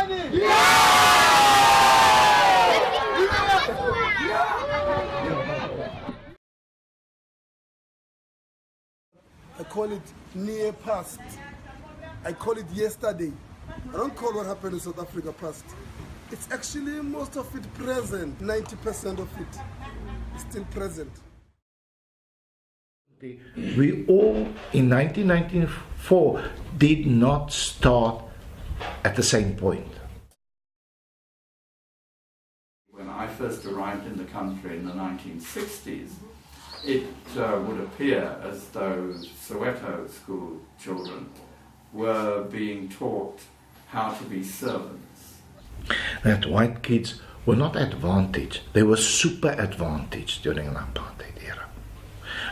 I call it near past. I call it yesterday. I don't call what happened in South Africa past. It's actually most of it present. 90% of it is still present. We all, in 1994, did not start at the same point. When I first arrived in the country in the 1960s, it would appear as though Soweto school children were being taught how to be servants. That white kids were not advantaged, they were super advantaged during the apartheid era.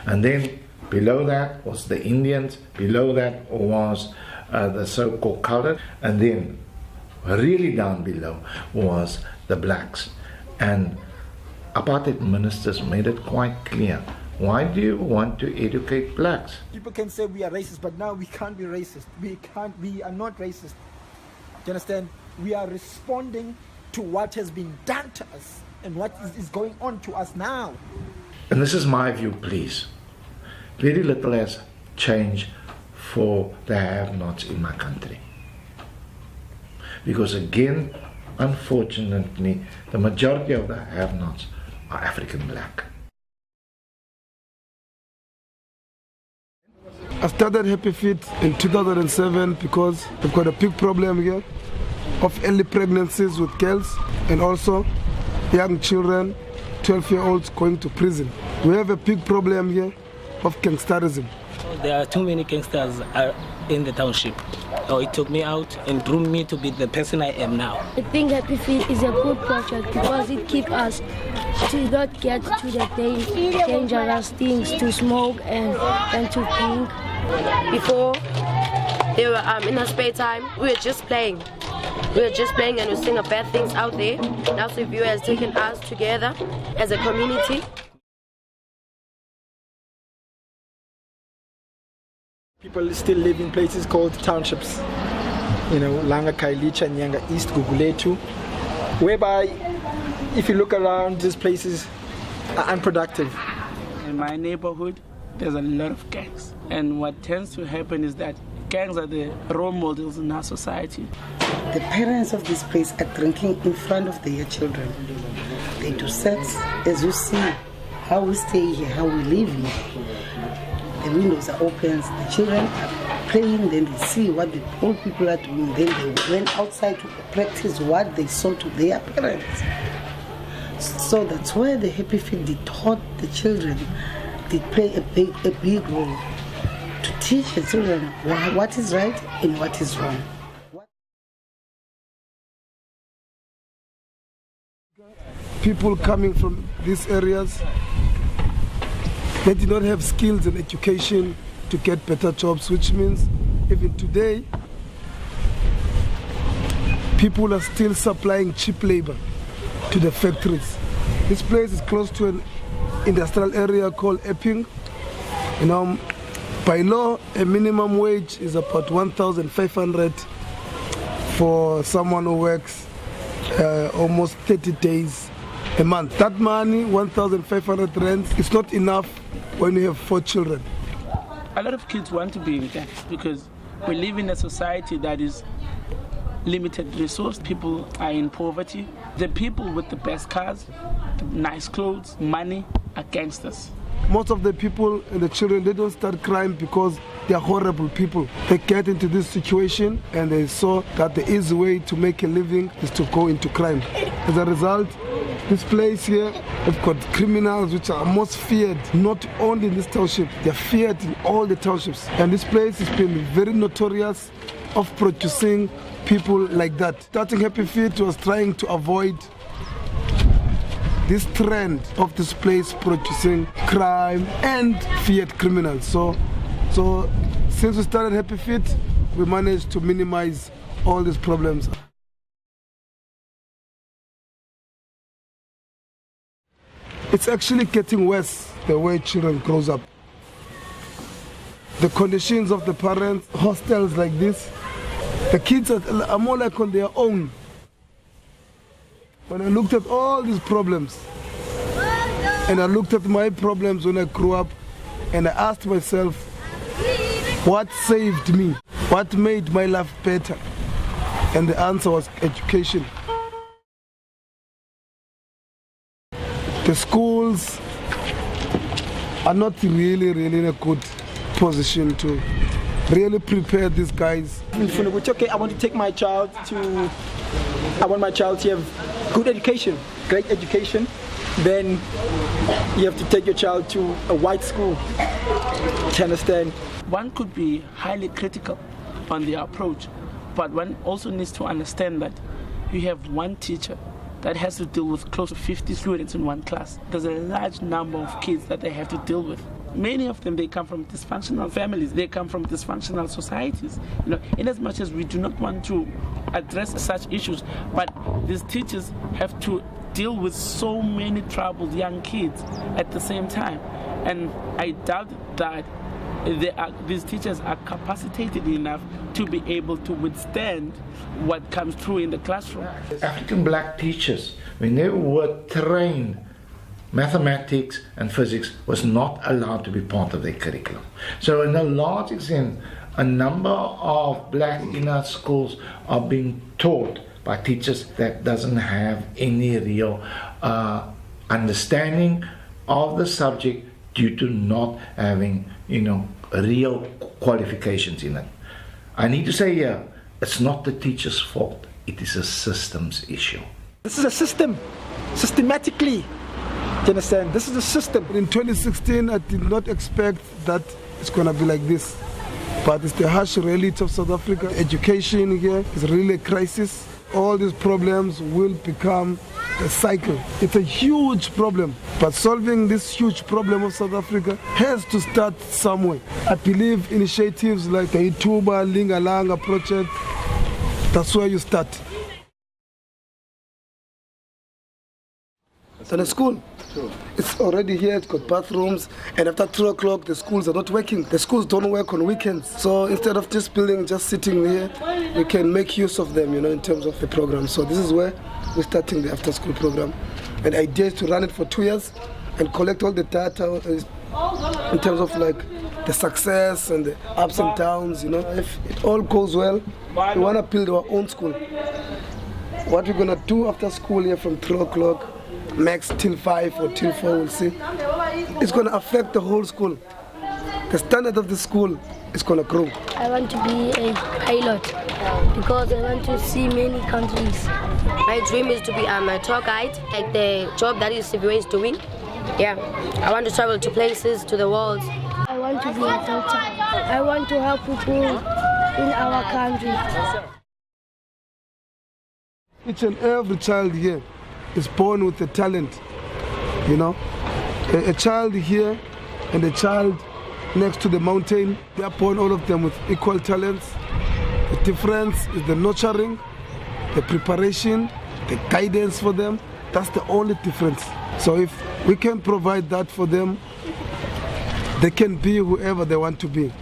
And then below that was the Indians, below that was the so-called colored, and then really down below was the blacks. And apartheid ministers made it quite clear. Why do you want to educate blacks? People can say we are racist, but now we can't be racist. We are not racist. Do you understand? We are responding to what has been done to us and what is going on to us now. And this is my view, please. Very little has changed for the have-nots in my country. Because again, unfortunately, the majority of the have-nots are African black. I started Happy Feet in 2007 because we've got a big problem here of early pregnancies with girls and also young children, 12-year-olds going to prison. We have a big problem here of gangsterism. There are too many gangsters in the township. So it took me out and groomed me to be the person I am now. I think Happy Feet is a good project because it keeps us to not get to the dangerous things, to smoke and to drink. Before, they were in our spare time, we were just playing. We were just playing and we were seeing bad things out there. Now Siviwe has taken us together as a community. People still live in places called townships. You know, Langa, Kailicha, Nyanga, East, Guguletu, whereby if you look around, these places are unproductive. In my neighborhood, there's a lot of gangs. And what tends to happen is that gangs are the role models in our society. The parents of this place are drinking in front of their children. They do sex, as you see, how we stay here, how we live here. The windows are open, the children are playing, then they see what the old people are doing, then they went outside to practice what they saw to their parents. So that's why the Happy Feet, they taught the children, they play a big role to teach the children what is right and what is wrong. People coming from these areas, they did not have skills and education to get better jobs, which means even today, people are still supplying cheap labor to the factories. This place is close to an industrial area called Epping. You know, by law, a minimum wage is about 1,500 for someone who works almost 30 days a month. That money, 1,500 rand, is not enough when you have 4 children. A lot of kids want to be in gangs because we live in a society that is limited resource. People are in poverty. The people with the best cars, the nice clothes, money are gangsters. Most of the people and the children, they don't start crime because they are horrible people. They get into this situation and they saw that the easy way to make a living is to go into crime. As a result, this place here, we've got criminals which are most feared, not only in this township, they're feared in all the townships. And this place has been very notorious of producing people like that. Starting Happy Feet was trying to avoid this trend of this place producing crime and feared criminals. So since we started Happy Feet, we managed to minimize all these problems. It's actually getting worse the way children grows up. The conditions of the parents, hostels like this, the kids are more like on their own. When I looked at all these problems, and I looked at my problems when I grew up, and I asked myself, what saved me? What made my life better? And the answer was education. The schools are not really in a good position to really prepare these guys. Okay, I want to take my child to, I want my child to have good education, great education. Then you have to take your child to a white school to understand. One could be highly critical on their approach, but one also needs to understand that you have one teacher that has to deal with close to 50 students in one class. There's a large number of kids that they have to deal with. Many of them, they come from dysfunctional families. They come from dysfunctional societies. In as much as we do not want to address such issues, but these teachers have to deal with so many troubled young kids at the same time. And I doubt that these teachers are capacitated enough to be able to withstand what comes through in the classroom. African black teachers, when they were trained, mathematics and physics was not allowed to be part of their curriculum. So in a large extent, a number of black inner schools are being taught by teachers that doesn't have any real understanding of the subject due to not having, real qualifications in it. I need to say here, it's not the teacher's fault. It is a systems issue. This is a system, systematically. Do you understand? This is a system. In 2016, I did not expect that it's going to be like this. But it's the harsh reality of South Africa. Education here is really a crisis. All these problems will become a cycle. It's a huge problem. But solving this huge problem of South Africa has to start somewhere. I believe initiatives like the Ituba, Lingalanga project, that's where you start. So the school, it's already here, it's got bathrooms, and after 2 o'clock the schools are not working. The schools don't work on weekends. So instead of just building, just sitting here, we can make use of them, in terms of the program. So this is where we're starting the after school program. And the idea is to run it for 2 years and collect all the data in terms of like the success and the ups and downs, If it all goes well, we want to build our own school. What we're going to do after school here from 3 o'clock, max till 5 or till 4, we'll see. It's going to affect the whole school. The standard of the school is going to grow. I want to be a pilot because I want to see many countries. My dream is to be a tour guide, like the job that Siviwe is doing. Yeah, I want to travel to places, to the world. I want to be a doctor. I want to help people in our country. Each and every child here is born with a talent, A child here and a child next to the mountain, they are born all of them with equal talents. The difference is the nurturing, the preparation, the guidance for them. That's the only difference. So if we can provide that for them, they can be whoever they want to be.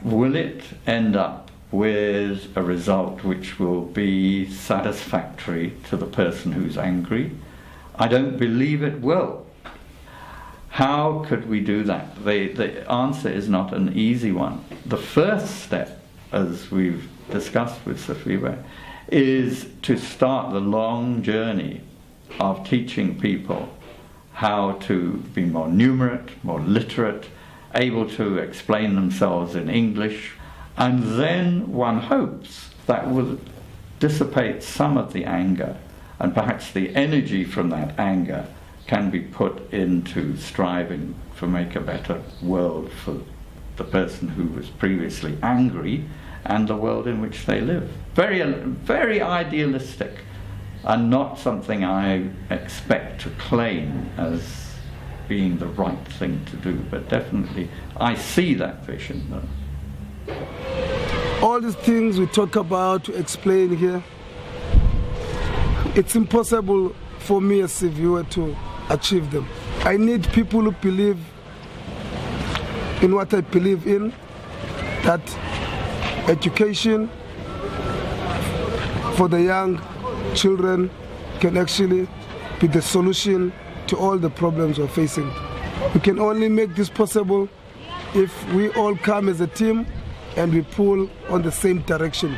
Will it end up with a result which will be satisfactory to the person who's angry? I don't believe it will. How could we do that? The answer is not an easy one. The first step, as we've discussed with Siviwe, is to start the long journey of teaching people how to be more numerate, more literate, able to explain themselves in English, and then one hopes that will dissipate some of the anger, and perhaps the energy from that anger can be put into striving to make a better world for the person who was previously angry and the world in which they live. Very, very idealistic, and not something I expect to claim as being the right thing to do, but definitely I see that vision though. All these things we talk about, to explain here, it's impossible for me as Siviwe to achieve them. I need people who believe in what I believe in, that education for the young children can actually be the solution to all the problems we're facing. We can only make this possible if we all come as a team and we pull on the same direction.